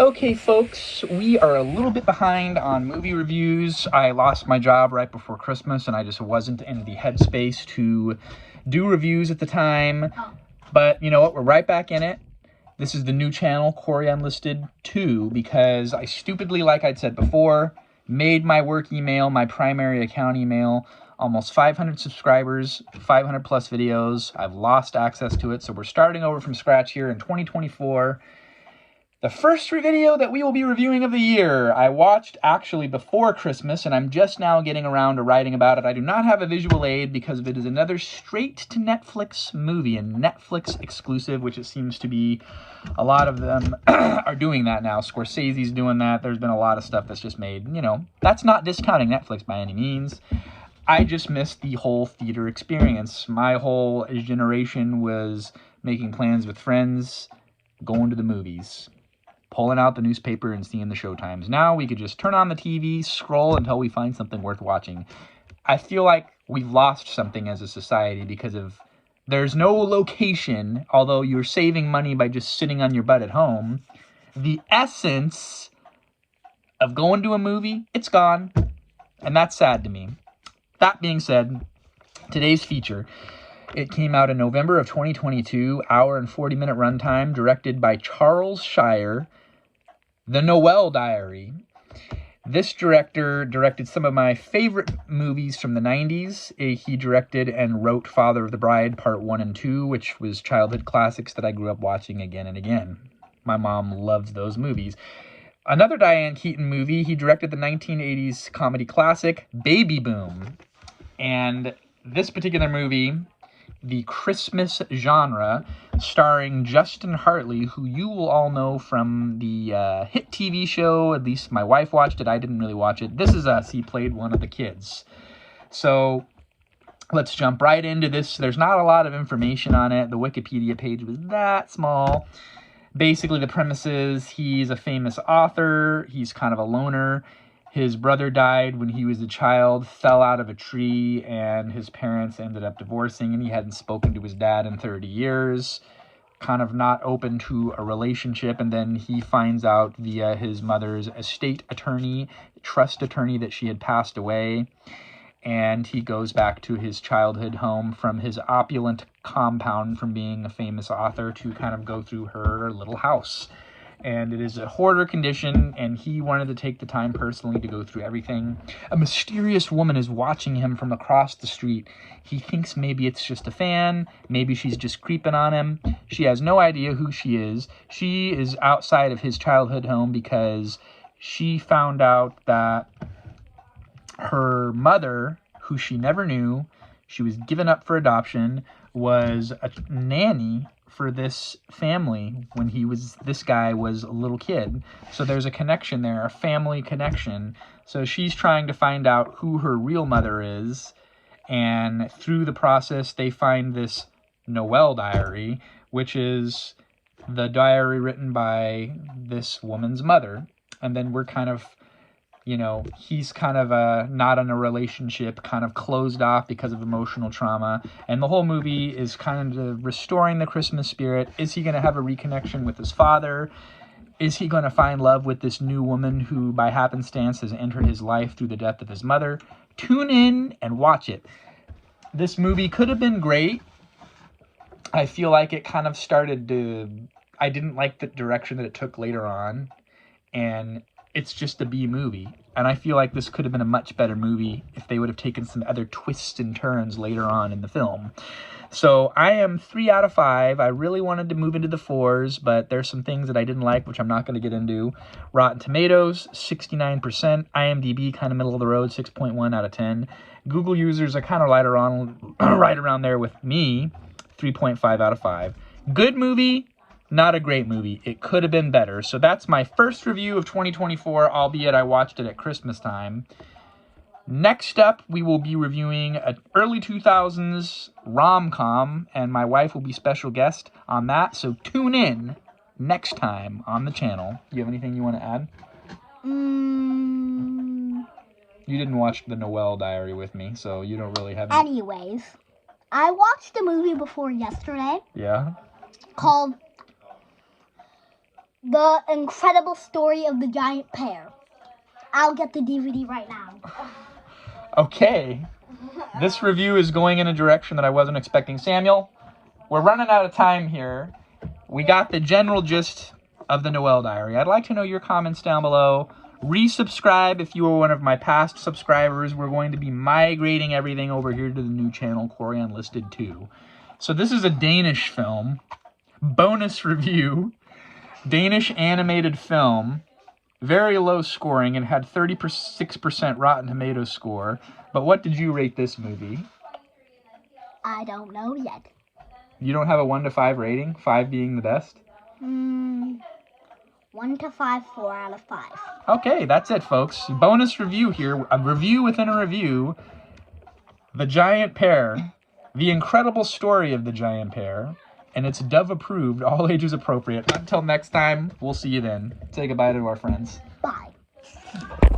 Okay, folks, we are a little bit behind on movie reviews. I lost my job right before Christmas, and I just wasn't in the headspace to do reviews at the time. But you know what? We're right back in it. This is the new channel, Corey Unlisted 2, because I stupidly, like I'd said before, made my work email my primary account email. Almost 500 subscribers, 500 plus videos. I've lost access to it, so we're starting over from scratch here in 2024. The first video that we will be reviewing of the year, I watched actually before Christmas, and I'm just now getting around to writing about it. I do not have a visual aid because it is another straight-to-Netflix movie, a Netflix exclusive, which it seems to be a lot of them are doing that now. Scorsese's doing that. There's been a lot of stuff that's just made, you know, that's not discounting Netflix by any means. I just missed the whole theater experience. My whole generation was making plans with friends, going to the movies, pulling out the newspaper and seeing the showtimes. Now we could just turn on the TV, scroll until we find something worth watching. I feel like we've lost something as a society because of there's no location, although you're saving money by just sitting on your butt at home. The essence of going to a movie, it's gone. And that's sad to me. That being said, today's feature, it came out in November of 2022, hour and 40-minute runtime, directed by Charles Shire, The Noel Diary. This director directed some of my favorite movies from the 90s. He directed and wrote Father of the Bride Part 1 and 2, which was childhood classics that I grew up watching again and again. My mom loved those movies. Another Diane Keaton movie, he directed the 1980s comedy classic Baby Boom. And this particular movie, the Christmas genre, starring Justin Hartley, who you will all know from the hit TV show. At least my wife watched it. I didn't really watch it. This is us. He played one of the kids. So let's jump right into this. There's not a lot of information on it. The Wikipedia page was that small. Basically, the premise is he's a famous author. He's kind of a loner. His brother died when he was a child, fell out of a tree, and his parents ended up divorcing, and he hadn't spoken to his dad in 30 years, kind of not open to a relationship. And then he finds out via his mother's estate attorney, trust attorney, that she had passed away. And he goes back to his childhood home from his opulent compound from being a famous author to kind of go through her little house. And it is a hoarder condition, and he wanted to take the time personally to go through everything. A mysterious woman is watching him from across the street. He thinks maybe it's just a fan, maybe she's just creeping on him. She has no idea who she is. She is outside of his childhood home because she found out that her mother, who she never knew, she was given up for adoption, was a nanny for this family when this guy was a little kid. So there's a connection there, a family connection. So she's trying to find out who her real mother is, and through the process they find this Noel Diary, which is the diary written by this woman's mother. And then we're kind of, you know, he's kind of not in a relationship, kind of closed off because of emotional trauma. And the whole movie is kind of restoring the Christmas spirit. Is he going to have a reconnection with his father? Is he going to find love with this new woman who, by happenstance, has entered his life through the death of his mother? Tune in and watch it. This movie could have been great. I feel like it kind of started to... I didn't like the direction that it took later on. And it's just a B movie. And I feel like this could have been a much better movie if they would have taken some other twists and turns later on in the film. So I am 3 out of 5. I really wanted to move into the 4s, but there's some things that I didn't like, which I'm not going to get into. Rotten Tomatoes, 69%. IMDb, kind of middle of the road, 6.1 out of 10. Google users are kind of right around there with me, 3.5 out of 5. Good movie. Not a great movie. It could have been better. So that's my first review of 2024, albeit I watched it at Christmas time. Next up, we will be reviewing an early 2000s rom-com, and my wife will be special guest on that. So tune in next time on the channel. Do you have anything you want to add? You didn't watch The Noel Diary with me, so you don't really have any... Anyways, I watched a movie before yesterday. Yeah? Called The Incredible Story of the Giant Pear. I'll get the DVD right now. Okay. This review is going in a direction that I wasn't expecting. Samuel, we're running out of time here. We got the general gist of the Noel Diary. I'd like to know your comments down below. Resubscribe if you are one of my past subscribers. We're going to be migrating everything over here to the new channel, Corey Unlisted 2. So this is a Danish film. Bonus review. Danish animated film. Very low scoring and had 36% Rotten Tomatoes score. But what did you rate this movie? I don't know yet. You don't have a 1 to 5 rating? 5 being the best? 1 to 5, 4 out of 5. Okay, that's it, folks. Bonus review here. A review within a review. The Giant Pear. The Incredible Story of the Giant Pear. And it's Dove approved, all ages appropriate. Until next time, we'll see you then. Say goodbye to our friends. Bye.